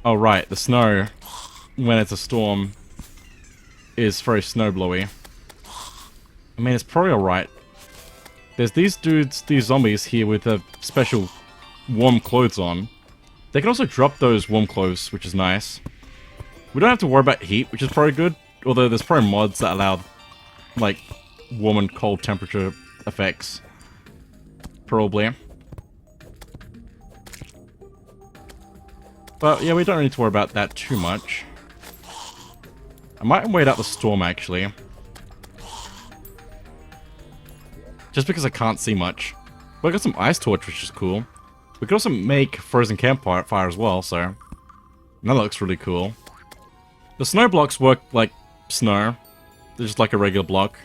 Oh right, the snow, when it's a storm, is very snow blowy. I mean, it's probably alright. There's these dudes, these zombies here with special warm clothes on. They can also drop those warm clothes, which is nice. We don't have to worry about heat, which is probably good. Although there's probably mods that allow, like, warm and cold temperature effects. Probably. But yeah, we don't need to worry about that too much. I might wait out the storm, actually. Just because I can't see much. But I got some ice torch, which is cool. We could also make frozen campfire as well, so... that looks really cool. The snow blocks work like snow. They're just like a regular block.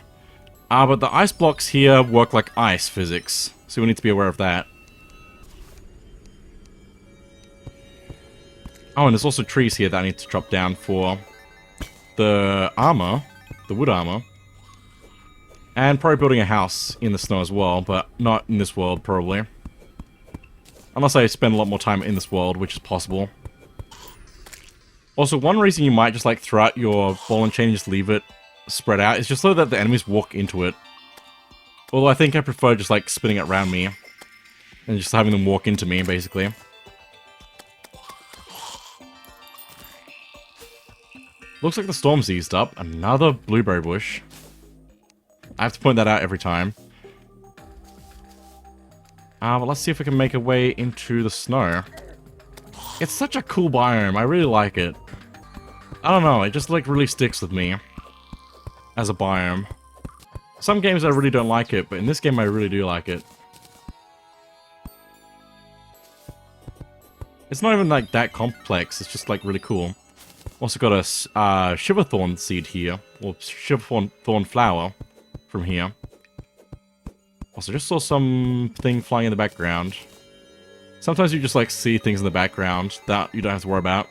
But the ice blocks here work like ice physics. So we need to be aware of that. Oh, and there's also trees here that I need to chop down for the armor. The wood armor. And probably building a house in the snow as well, but not in this world, probably. Unless I spend a lot more time in this world, which is possible. Also, one reason you might just like throw out your ball and chain and just leave it spread out is just so that the enemies walk into it. Although I think I prefer just like spinning it around me and just having them walk into me, basically. Looks like the storm's eased up. Another blueberry bush. I have to point that out every time. But let's see if we can make a way into the snow. It's such a cool biome. I really like it. I don't know. It just like really sticks with me as a biome. Some games I really don't like it, but in this game I really do like it. It's not even like that complex. It's just like really cool. Also got a shiverthorn seed here, or shiverthorn flower from here. Also just saw something flying in the background. Sometimes you just like see things in the background that you don't have to worry about.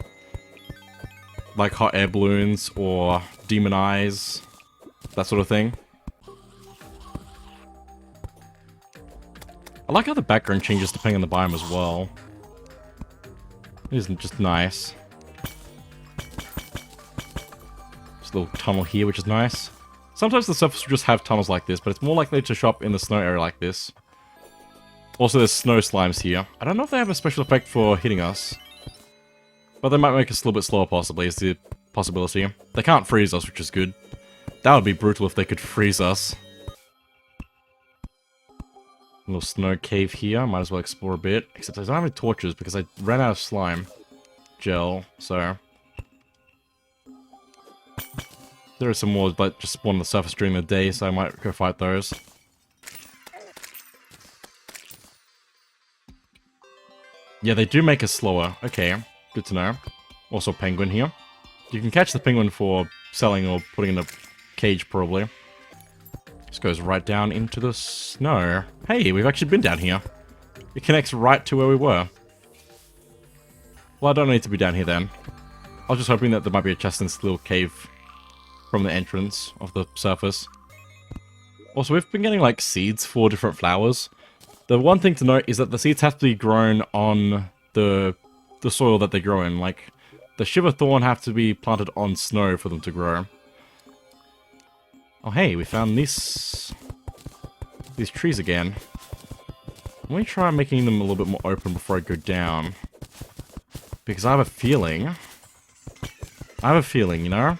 Like hot air balloons or demon eyes, that sort of thing. I like how the background changes depending on the biome as well. It isn't just nice. Just a little tunnel here, which is nice. Sometimes the surface will just have tunnels like this, but it's more likely to show up in the snow area like this. Also, there's snow slimes here. I don't know if they have a special effect for hitting us. But they might make us a little bit slower, possibly, is the possibility. They can't freeze us, which is good. That would be brutal if they could freeze us. A little snow cave here. Might as well explore a bit. Except I don't have any torches because I ran out of slime gel, so... there are some more, but just spawn on the surface during the day, so I might go fight those. Yeah, they do make us slower. Okay, good to know. Also penguin here. You can catch the penguin for selling or putting in a cage, probably. Just goes right down into the snow. Hey, we've actually been down here. It connects right to where we were. Well, I don't need to be down here then. I was just hoping that there might be a chest in this little cave from the entrance of the surface. Also, we've been getting like seeds for different flowers. The one thing to note is that the seeds have to be grown on the soil that they grow in. Like, the shiverthorn have to be planted on snow for them to grow. Oh hey, we found these trees again. Let me try making them a little bit more open before I go down. Because I have a feeling, you know?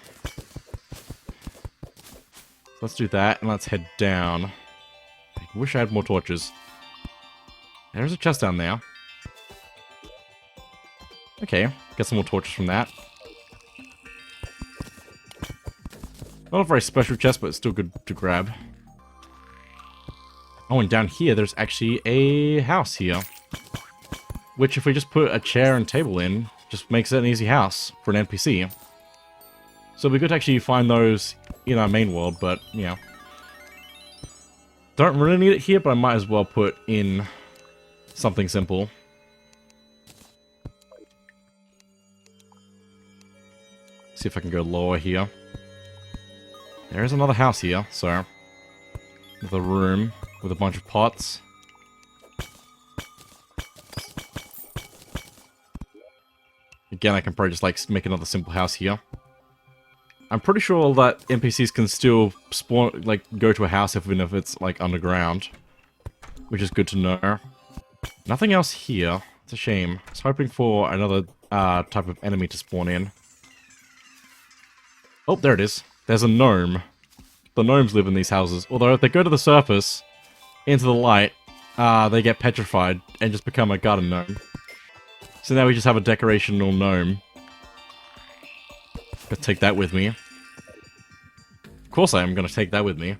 Let's do that, and let's head down. I wish I had more torches. There's a chest down there. Okay, get some more torches from that. Not a very special chest, but it's still good to grab. Oh, and down here, there's actually a house here. Which, if we just put a chair and table in, just makes it an easy house for an NPC. So we could actually find those in our main world, but, you know. Don't really need it here, but I might as well put in something simple. See if I can go lower here. There is another house here, so... another room with a bunch of pots. Again, I can probably just, like, make another simple house here. I'm pretty sure that NPCs can still spawn, like, go to a house even if it's, like, underground. Which is good to know. Nothing else here. It's a shame. I was hoping for another type of enemy to spawn in. Oh, there it is. There's a gnome. The gnomes live in these houses. Although if they go to the surface, into the light, they get petrified and just become a garden gnome. So now we just have a decorational gnome. Gonna take that with me. Of course I am gonna take that with me.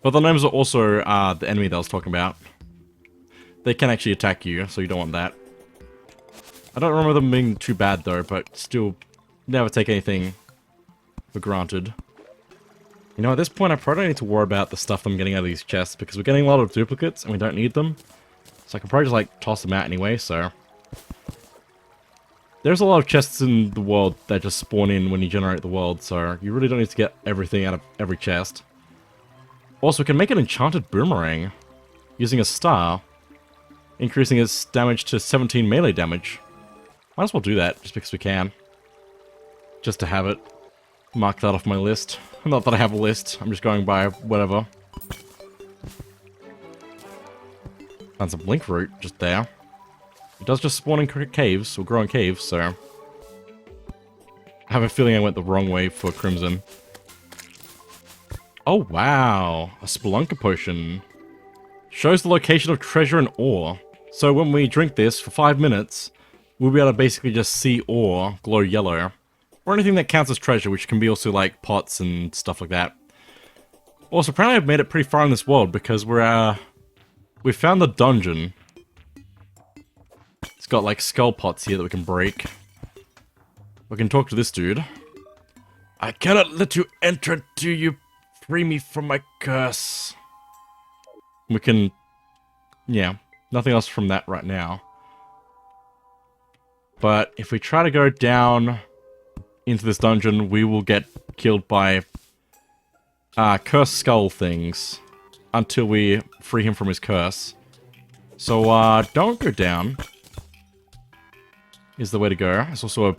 But the gnomes are also the enemy that I was talking about. They can actually attack you, so you don't want that. I don't remember them being too bad though, but still never take anything for granted. You know, at this point I probably don't need to worry about the stuff I'm getting out of these chests, because we're getting a lot of duplicates and we don't need them. So I can probably just, like, toss them out anyway, so... There's a lot of chests in the world that just spawn in when you generate the world, so you really don't need to get everything out of every chest. Also, we can make an enchanted boomerang using a star, increasing its damage to 17 melee damage. Might as well do that, just because we can. Just to have it. Mark that off my list. Not that I have a list, I'm just going by whatever. Found some blink root just there. It does just spawn in caves, or grow in caves, so... I have a feeling I went the wrong way for Crimson. Oh wow, a Spelunker potion. Shows the location of treasure and ore. So when we drink this for 5 minutes, we'll be able to basically just see ore glow yellow. Or anything that counts as treasure, which can be also like pots and stuff like that. Also, apparently I've made it pretty far in this world because we found the dungeon. It's got like skull pots here that we can break. We can talk to this dude. I cannot let you enter till you free me from my curse. We can... yeah, nothing else from that right now. But if we try to go down into this dungeon, we will get killed by cursed skull things until we free him from his curse. So, don't go down. Is the way to go. There's also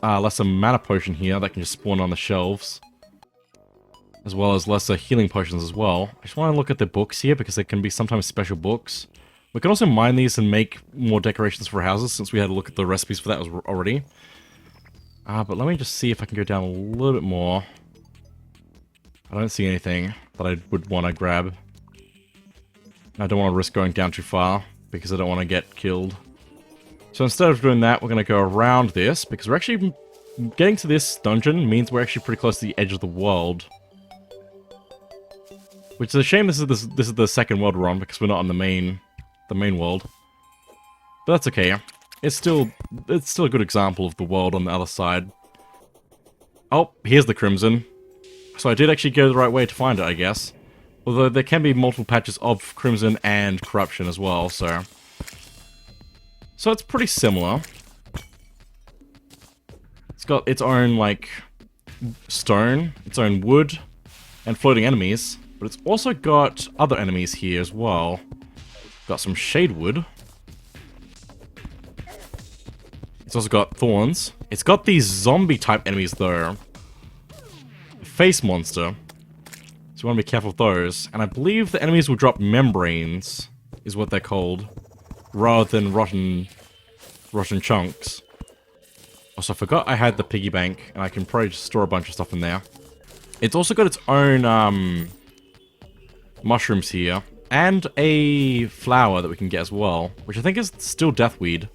a lesser mana potion here that can just spawn on the shelves. As well as lesser healing potions as well. I just want to look at the books here because there can be sometimes special books. We can also mine these and make more decorations for houses since we had a look at the recipes for that already. But let me just see if I can go down a little bit more. I don't see anything that I would want to grab. I don't want to risk going down too far because I don't want to get killed. So instead of doing that, we're going to go around this because we're actually getting to this dungeon means we're actually pretty close to the edge of the world. Which is a shame this is the second world we're on because we're not on the main world. But that's okay. It's still a good example of the world on the other side. Oh, here's the Crimson. So I did actually go the right way to find it, I guess. Although there can be multiple patches of Crimson and Corruption as well, so... So it's pretty similar. It's got its own, like, stone, its own wood, and floating enemies. But it's also got other enemies here as well. Got some shade wood. It's also got thorns. It's got these zombie-type enemies, though. Face monster. So you want to be careful of those. And I believe the enemies will drop membranes, is what they're called. Rather than rotten chunks. Also, I forgot I had the piggy bank, and I can probably just store a bunch of stuff in there. It's also got its own, mushrooms here. And a flower that we can get as well, which I think is still deathweed.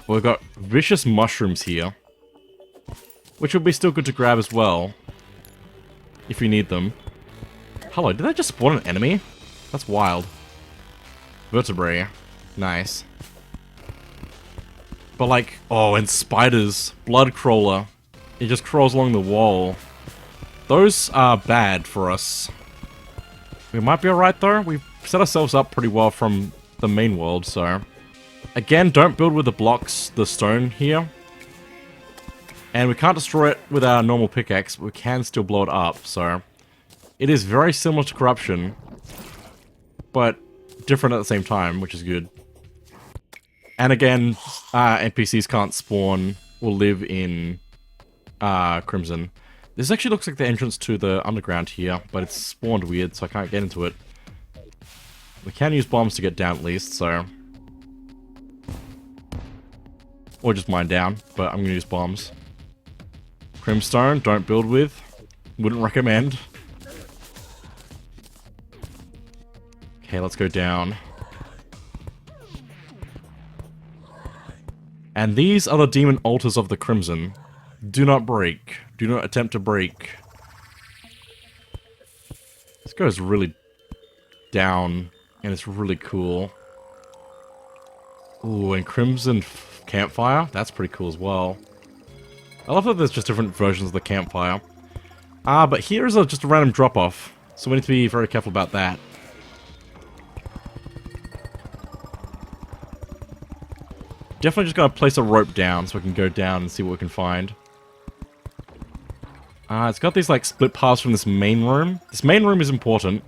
We've got vicious mushrooms here, which will be still good to grab as well, if you need them. Hello, did that just spawn an enemy? That's wild. Vertebrae. Nice. But like, oh, and spiders. Blood crawler. It just crawls along the wall. Those are bad for us. We might be alright though. We've set ourselves up pretty well from the main world, so... Again, don't build with the blocks, the stone here. And we can't destroy it with our normal pickaxe, but we can still blow it up, so... It is very similar to Corruption, but different at the same time, which is good. And again, NPCs can't spawn or live in Crimson. This actually looks like the entrance to the underground here, but it's spawned weird, so I can't get into it. We can use bombs to get down at least, so... Or just mine down, but I'm gonna use bombs. Crimstone, don't build with. Wouldn't recommend. Okay, let's go down. And these are the demon altars of the Crimson. Do not break. Do not attempt to break. This goes really down, and it's really cool. Ooh, and Crimson Campfire? That's pretty cool as well. I love that there's just different versions of the campfire. But here is just a random drop-off, so we need to be very careful about that. Definitely just gotta place a rope down so we can go down and see what we can find. It's got these like split paths from this main room. This main room is important.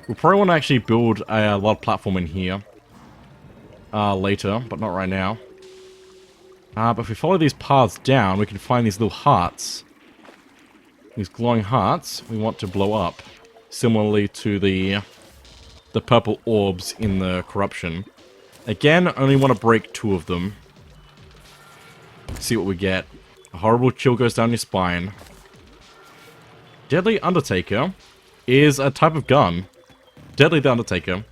We'll probably want to actually build a lot of platform in here. Later, but not right now. But if we follow these paths down, we can find these little hearts. These glowing hearts we want to blow up. Similarly to the purple orbs in the corruption. Again, only want to break 2 of them. See what we get. A horrible chill goes down your spine. Deadly Undertaker is a type of gun. Deadly the Undertaker.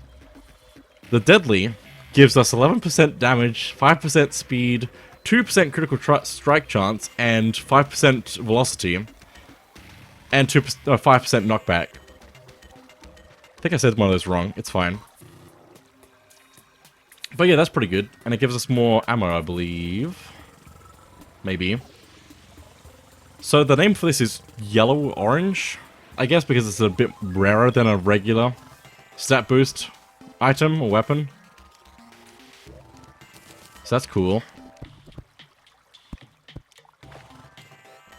The Deadly gives us 11% damage, 5% speed, 2% critical strike chance, and 5% velocity. And 5% knockback. I think I said one of those wrong. It's fine. But yeah, that's pretty good. And it gives us more ammo, I believe. Maybe. So the name for this is Yellow Orange. I guess because it's a bit rarer than a regular stat boost item or weapon. So that's cool.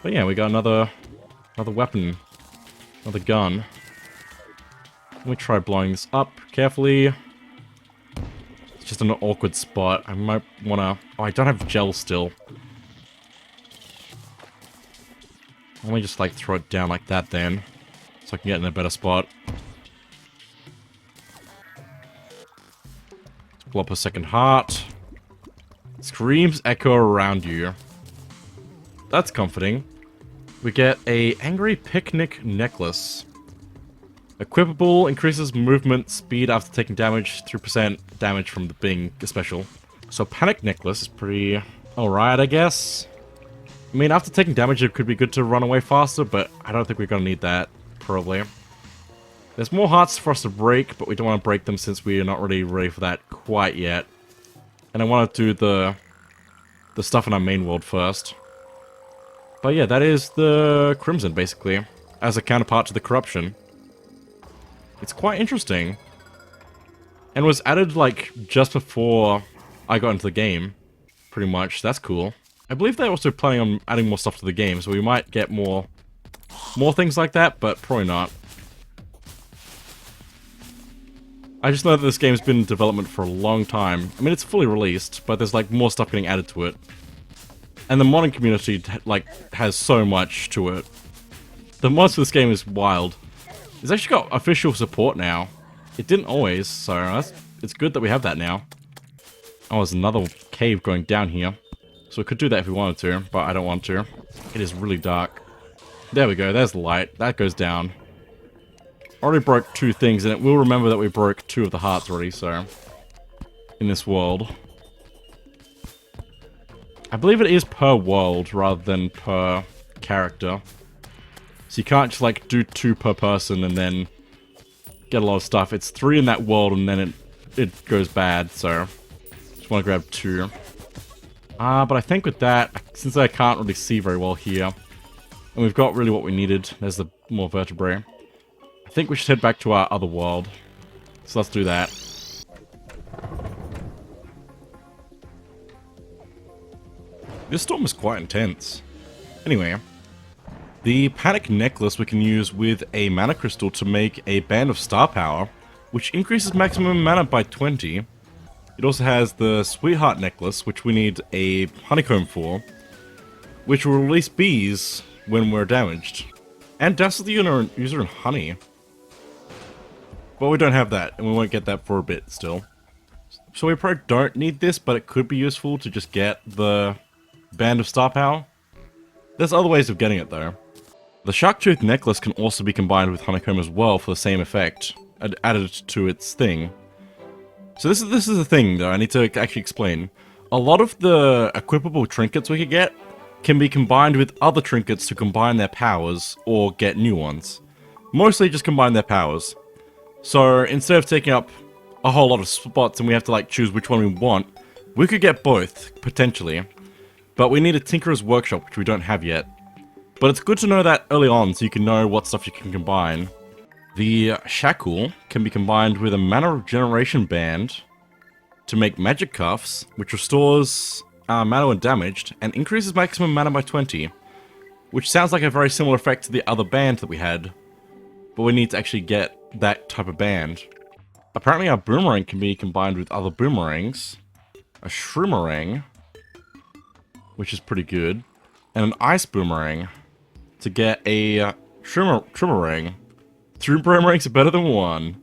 But yeah, we got another weapon. Another gun. Let me try blowing this up carefully. It's just an awkward spot. I might wanna... Oh, I don't have gel still. Let me just like throw it down like that then. So I can get in a better spot. Let's blow up a second heart. Screams echo around you. That's comforting. We get a Angry Picnic Necklace. Equipable, increases movement speed after taking damage, 3% damage from being a special. So Panic Necklace is pretty alright, I guess. I mean, after taking damage it could be good to run away faster, but I don't think we're gonna need that, probably. There's more hearts for us to break, but we don't want to break them since we are not really ready for that quite yet. And I want to do the stuff in our main world first. But yeah, that is the Crimson, basically, as a counterpart to the Corruption. It's quite interesting. And was added, like, just before I got into the game, pretty much. That's cool. I believe they're also planning on adding more stuff to the game, so we might get more things like that, but probably not. I just know that this game's been in development for a long time. I mean, it's fully released, but there's, like, more stuff getting added to it. And the modding community, like, has so much to it. The mods for this game is wild. It's actually got official support now. It didn't always, so it's good that we have that now. Oh, there's another cave going down here. So we could do that if we wanted to, but I don't want to. It is really dark. There we go, there's the light. That goes down. Already broke 2 things, and it will remember that we broke 2 of the hearts already, so... in this world. I believe it is per world, rather than per character. So you can't just, like, do 2 per person and then get a lot of stuff. It's 3 in that world, and then it goes bad, so... just want to grab 2. But I think with that, since I can't really see very well here, and we've got really what we needed, there's the more vertebrae, I think we should head back to our other world. So let's do that. This storm is quite intense. Anyway, the Panic Necklace we can use with a mana crystal to make a band of star power, which increases maximum mana by 20. It also has the Sweetheart Necklace, which we need a honeycomb for, which will release bees when we're damaged. And dazzle the user in honey. But we don't have that, and we won't get that for a bit still. So we probably don't need this, but it could be useful to just get the Band of Star Power. There's other ways of getting it though. The Sharktooth Necklace can also be combined with Honeycomb as well for the same effect, added to its thing. So this is the thing though, I need to actually explain. A lot of the equipable trinkets we could get can be combined with other trinkets to combine their powers or get new ones. Mostly just combine their powers. So instead of taking up a whole lot of spots and we have to like choose which one we want, we could get both, potentially. But we need a Tinkerer's Workshop, which we don't have yet. But it's good to know that early on so you can know what stuff you can combine. The Shackle can be combined with a Mana Regeneration Band to make Magic Cuffs, which restores mana when damaged and increases maximum mana by 20. Which sounds like a very similar effect to the other band that we had. But we need to actually get that type of band. Apparently our Boomerang can be combined with other Boomerangs. A Shroomerang, which is pretty good. And an Ice Boomerang to get a Trimerang. 2 Boomerangs are better than 1.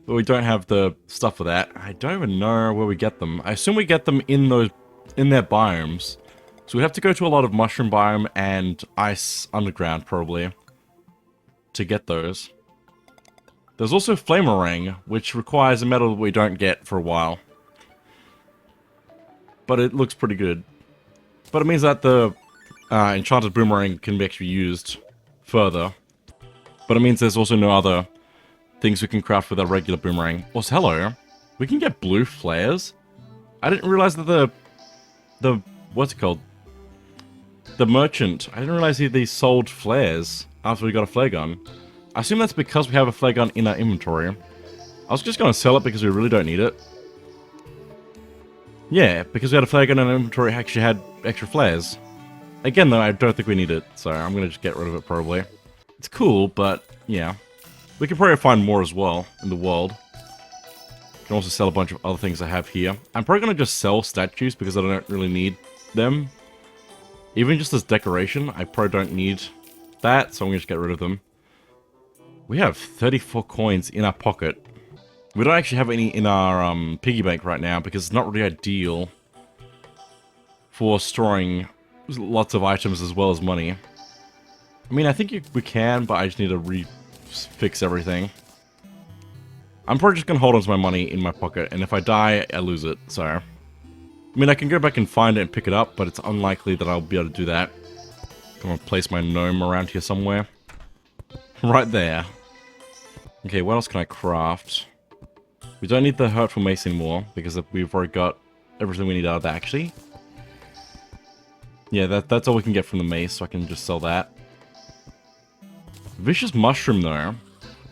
But we don't have the stuff for that. I don't even know where we get them. I assume we get them in their biomes. So we have to go to a lot of Mushroom Biome and Ice Underground, probably, to get those. There's also Flamerang, which requires a metal that we don't get for a while. But it looks pretty good. But it means that the Enchanted Boomerang can be actually used further. But it means there's also no other things we can craft with our regular Boomerang. Also, hello, we can get blue flares? I didn't realize that the what's it called? The merchant, I didn't realize they sold flares after we got a flare gun. I assume that's because we have a flare gun in our inventory. I was just going to sell it because we really don't need it. Yeah, because we had a flare gun in our inventory, actually had extra flares. Again though, I don't think we need it, so I'm going to just get rid of it probably. It's cool, but yeah. We can probably find more as well in the world. Can also sell a bunch of other things I have here. I'm probably going to just sell statues because I don't really need them. Even just as decoration, I probably don't need that, so I'm going to just get rid of them. We have 34 coins in our pocket. We don't actually have any in our piggy bank right now because it's not really ideal for storing lots of items as well as money. I mean, I think we can, but I just need to fix everything. I'm probably just going to hold on to my money in my pocket, and if I die, I lose it, so... I mean, I can go back and find it and pick it up, but it's unlikely that I'll be able to do that. I'm going to place my gnome around here somewhere. Right there. Okay, what else can I craft? We don't need the Hurtful Mace anymore, because we've already got everything we need out of that, actually. Yeah, that's all we can get from the mace, so I can just sell that. Vicious Mushroom, though,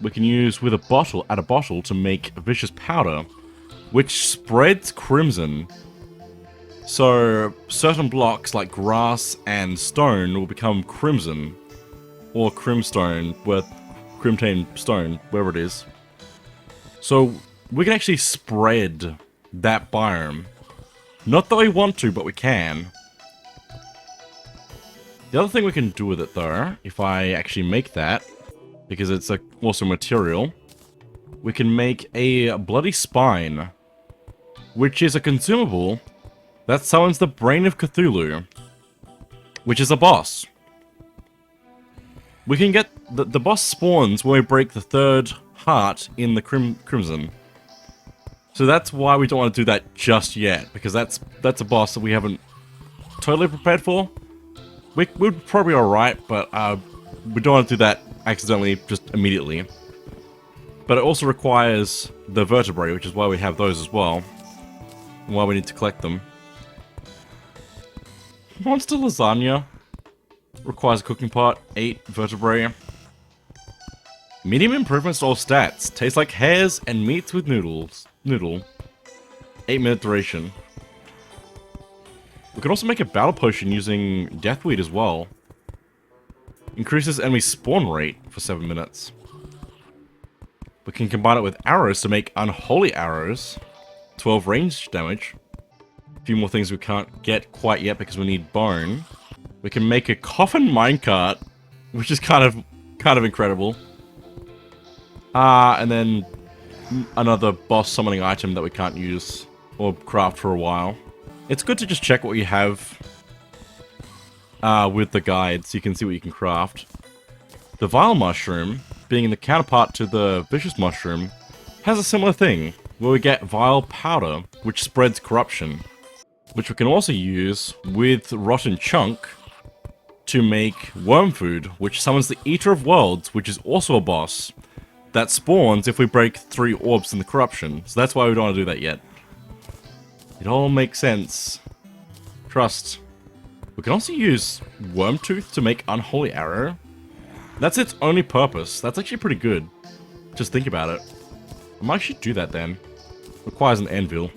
we can use with a bottle, add a bottle to make Vicious Powder, which spreads Crimson. So, certain blocks like grass and stone will become Crimson. Or Crimstone, Crimtane Stone, wherever it is. So, we can actually spread that biome. Not that we want to, but we can. The other thing we can do with it, though, if I actually make that, because it's a awesome material, we can make a Bloody Spine, which is a consumable that summons the Brain of Cthulhu, which is a boss. We can get... The boss spawns when we break the 3rd heart in the Crimson. So that's why we don't want to do that just yet, because that's a boss that we haven't totally prepared for. We're probably alright, but we don't want to do that accidentally just immediately. But it also requires the vertebrae, which is why we have those as well. And why we need to collect them. Monster Lasagna requires a cooking pot, 8 vertebrae. Medium improvements to all stats. Tastes like hairs and meats with noodles. 8-minute duration. We can also make a battle potion using Deathweed as well. Increases enemy spawn rate for 7 minutes. We can combine it with arrows to make unholy arrows. 12 range damage. A few more things we can't get quite yet because we need bone. We can make a coffin minecart, which is kind of incredible. And then another boss summoning item that we can't use or craft for a while. It's good to just check what you have with the guide so you can see what you can craft. The Vile Mushroom, being the counterpart to the Vicious Mushroom, has a similar thing, where we get Vile Powder, which spreads corruption, which we can also use with Rotten Chunk to make Worm Food, which summons the Eater of Worlds, which is also a boss, that spawns if we break 3 orbs in the corruption. So that's why we don't want to do that yet. It all makes sense. Trust. We can also use Worm Tooth to make Unholy Arrow. That's its only purpose. That's actually pretty good. Just think about it. I might actually do that then. Requires an anvil.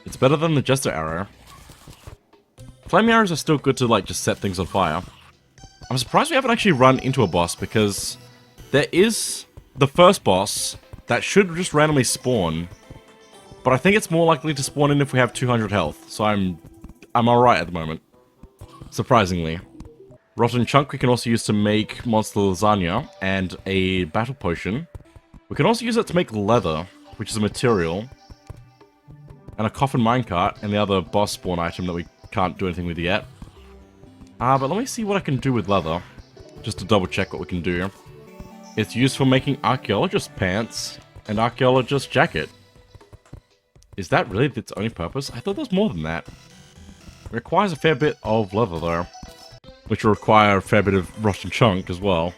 It's better than the Jester Arrow. Flame arrows are still good to like just set things on fire. I'm surprised we haven't actually run into a boss because there is the first boss that should just randomly spawn. But I think it's more likely to spawn in if we have 200 health. So I'm alright at the moment. Surprisingly. Rotten Chunk we can also use to make Monster Lasagna and a Battle Potion. We can also use it to make leather, which is a material. And a Coffin Minecart and the other boss spawn item that we can't do anything with yet. But let me see what I can do with leather. Just to double check what we can do. It's used for making Archaeologist Pants and Archaeologist Jacket. Is that really its only purpose? I thought there was more than that. It requires a fair bit of leather though. Which will require a fair bit of Rotten Chunk as well.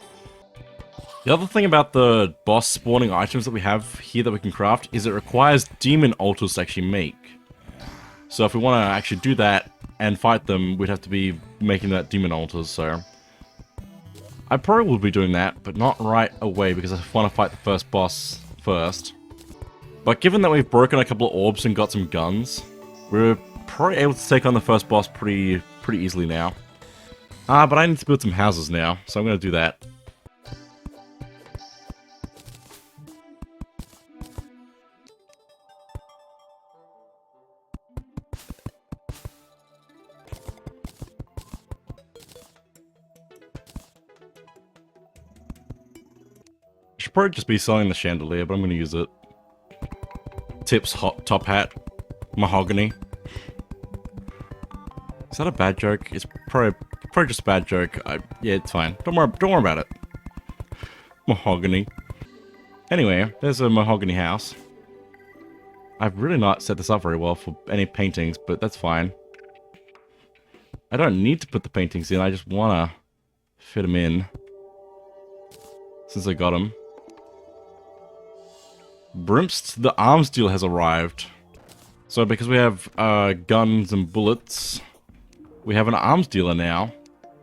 The other thing about the boss spawning items that we have here that we can craft is it requires demon altars to actually make. So if we want to actually do that and fight them, we'd have to be making that demon altars, so... I probably will be doing that, but not right away because I want to fight the first boss first. But given that we've broken a couple of orbs and got some guns, we're probably able to take on the first boss pretty easily now. But I need to build some houses now, so I'm going to do that. I should probably just be selling the chandelier, but I'm going to use it. Tips hot top hat. Mahogany. Is that a bad joke? It's probably just a bad joke. Yeah, it's fine. Don't worry about it. Mahogany. Anyway, there's a mahogany house. I've really not set this up very well for any paintings, but that's fine. I don't need to put the paintings in, I just wanna fit them in. Since I got them. Brimst the arms dealer has arrived. So because we have guns and bullets, we have an arms dealer now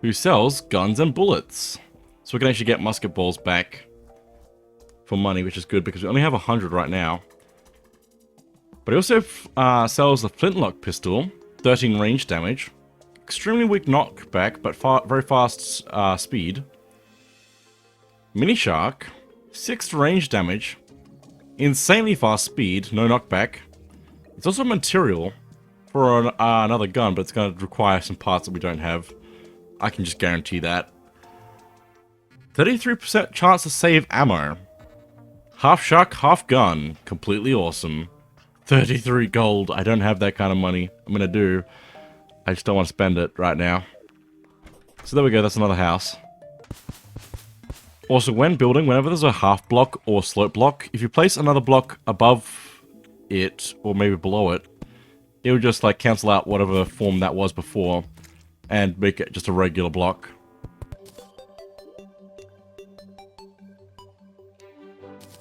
who sells guns and bullets. So we can actually get musket balls back for money, which is good because we only have 100 right now. But he also sells the flintlock pistol, 13 range damage, extremely weak knockback, but very fast speed. Mini shark, 6 range damage, insanely fast speed, no knockback. It's also a material for another gun, but it's going to require some parts that we don't have. I can just guarantee that. 33% chance to save ammo. Half shark, half gun. Completely awesome. 33 gold. I don't have that kind of money. I'm going to do. I just don't want to spend it right now. So there we go. That's another house. Also, when building, whenever there's a half block or slope block, if you place another block above it, or maybe below it, it would just like cancel out whatever form that was before and make it just a regular block.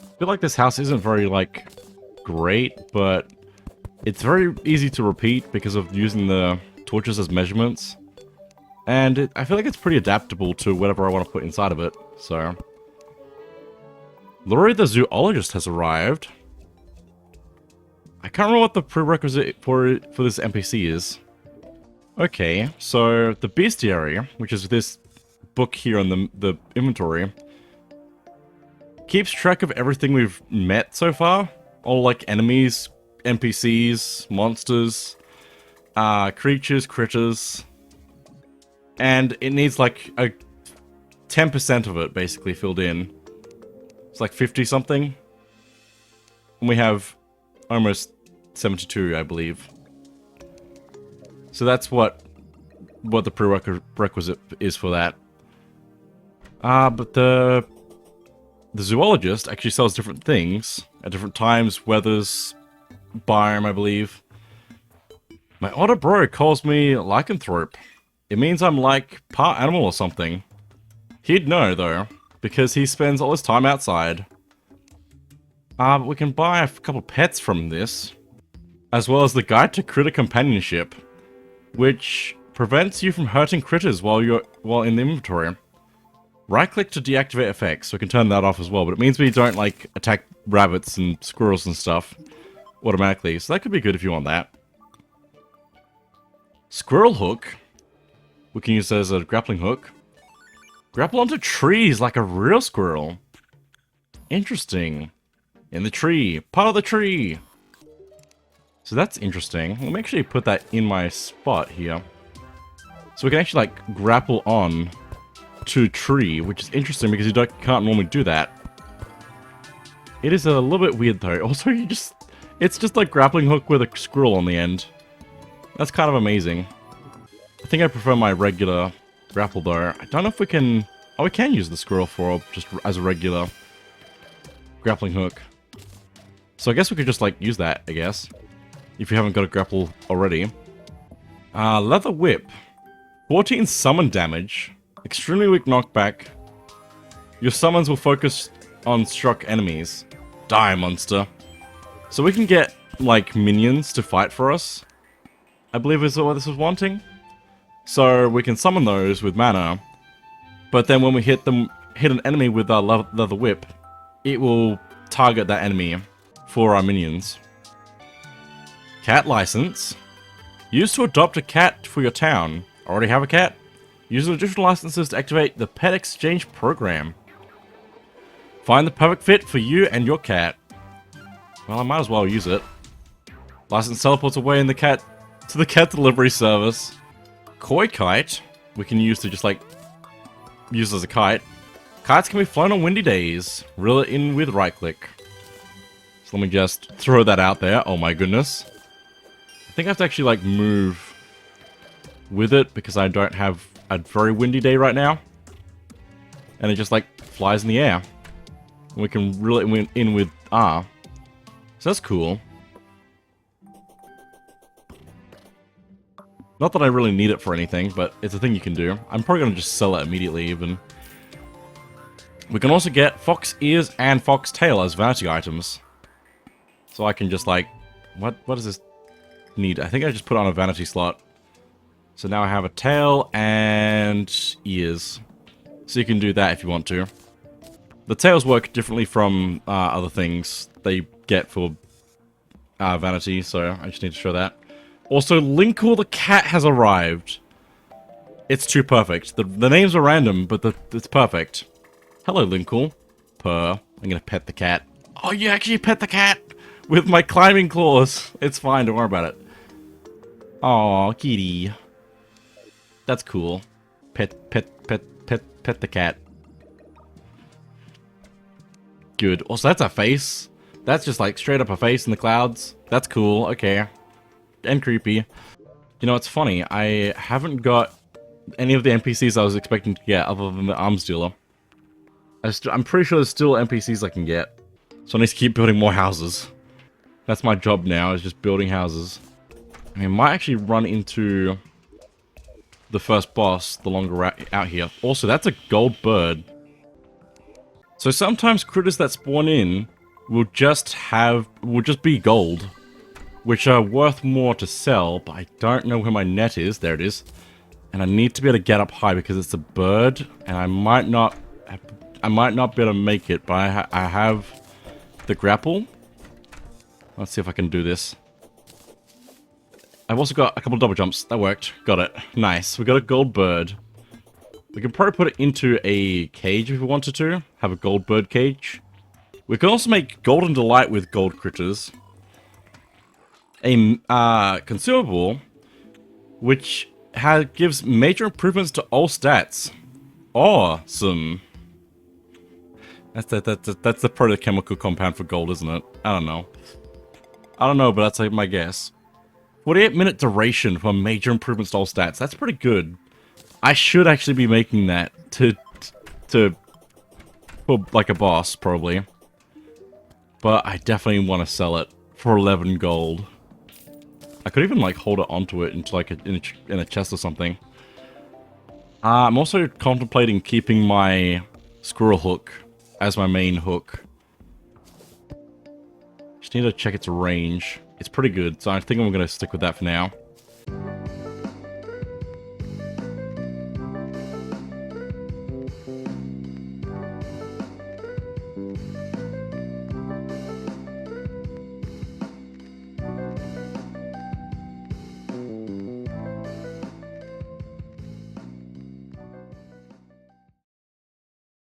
I feel like this house isn't very like great, but it's very easy to repeat because of using the torches as measurements. And I feel like it's pretty adaptable to whatever I want to put inside of it, so... Laurie the zoologist has arrived. I can't remember what the prerequisite for this NPC is. Okay, so the bestiary, which is this book here on the inventory, keeps track of everything we've met so far. All, like, enemies NPCs, monsters, creatures, critters, and it needs like a 10% of it basically filled in. It's like 50 something. And we have almost 72, I believe. So that's what the prerequisite is for that. But the zoologist actually sells different things at different times, weathers, biome, I believe. My older bro calls me lycanthrope. It means I'm like part animal or something. He'd know though, because he spends all his time outside. But we can buy a couple pets from this, as well as the guide to critter companionship, which prevents you from hurting critters while in the inventory. Right-click to deactivate effects, so we can turn that off as well, but it means we don't like attack rabbits and squirrels and stuff automatically, so that could be good if you want that. Squirrel hook, we can use as a grappling hook. Grapple onto trees like a real squirrel. Interesting. In the tree. Part of the tree. So that's interesting. Let me actually put that in my spot here. So we can actually like grapple on to tree, which is interesting because you can't normally do that. It is a little bit weird though. Also, it's just like grappling hook with a squirrel on the end. That's kind of amazing. I think I prefer my regular grapple though. I don't know if we can... Oh, we can use the squirrel for just as a regular grappling hook. So I guess we could just like use that, I guess. If you haven't got a grapple already. Leather whip. 14 summon damage. Extremely weak knockback. Your summons will focus on struck enemies. Die, monster. So we can get like minions to fight for us, I believe is what this was wanting. So we can summon those with mana, but then when we hit an enemy with our leather whip, it will target that enemy for our minions. Cat license. Used to adopt a cat for your town. Already have a cat? Use additional licenses to activate the pet exchange program. Find the perfect fit for you and your cat. Well, I might as well use it. License teleports away in the cat to the cat delivery service. Koi kite, we can use to just like use as a kite. Kites can be flown on windy days. Reel it in with right click. So let me just throw that out there. Oh my goodness. I think I have to actually like move with it because I don't have a very windy day right now. And it just like flies in the air. And we can reel it in with R. So that's cool. Not that I really need it for anything, but it's a thing you can do. I'm probably going to just sell it immediately, even. We can also get fox ears and fox tail as vanity items. So I can just, like... What does this need? I think I just put on a vanity slot. So now I have a tail and ears. So you can do that if you want to. The tails work differently from other things they get for vanity, so I just need to show that. Also, Linkle the cat has arrived. It's too perfect. The names are random, but it's perfect. Hello, Linkle. Purr. I'm gonna pet the cat. Oh, you actually pet the cat with my climbing claws. It's fine, don't worry about it. Aw, kitty. That's cool. Pet the cat. Good. Also, that's a face. That's just like straight up a face in the clouds. That's cool. Okay. And creepy. You know, it's funny. I haven't got any of the NPCs I was expecting to get other than the arms dealer. I'm pretty sure there's still NPCs I can get. So I need to keep building more houses. That's my job now, is just building houses. I mean, I might actually run into the first boss the longer route out here. Also, that's a gold bird. So sometimes critters that spawn in will just be gold, which are worth more to sell, but I don't know where my net is. There it is. And I need to be able to get up high because it's a bird, and I might not be able to make it, but I have the grapple. Let's see if I can do this. I've also got a couple of double jumps. That worked. Got it. Nice. We got a gold bird. We can probably put it into a cage if we wanted to. Have a gold bird cage. We can also make golden delight with gold critters. a consumable which gives major improvements to all stats. Awesome. That's the protochemical compound for gold, isn't it? I don't know. I don't know, but that's like my guess. 48-minute duration for major improvements to all stats. That's pretty good. I should actually be making that for like a boss, probably. But I definitely want to sell it for 11 gold. I could even like hold it onto it into like in a chest or something. I'm also contemplating keeping my squirrel hook as my main hook. Just need to check its range. It's pretty good, so I think I'm going to stick with that for now.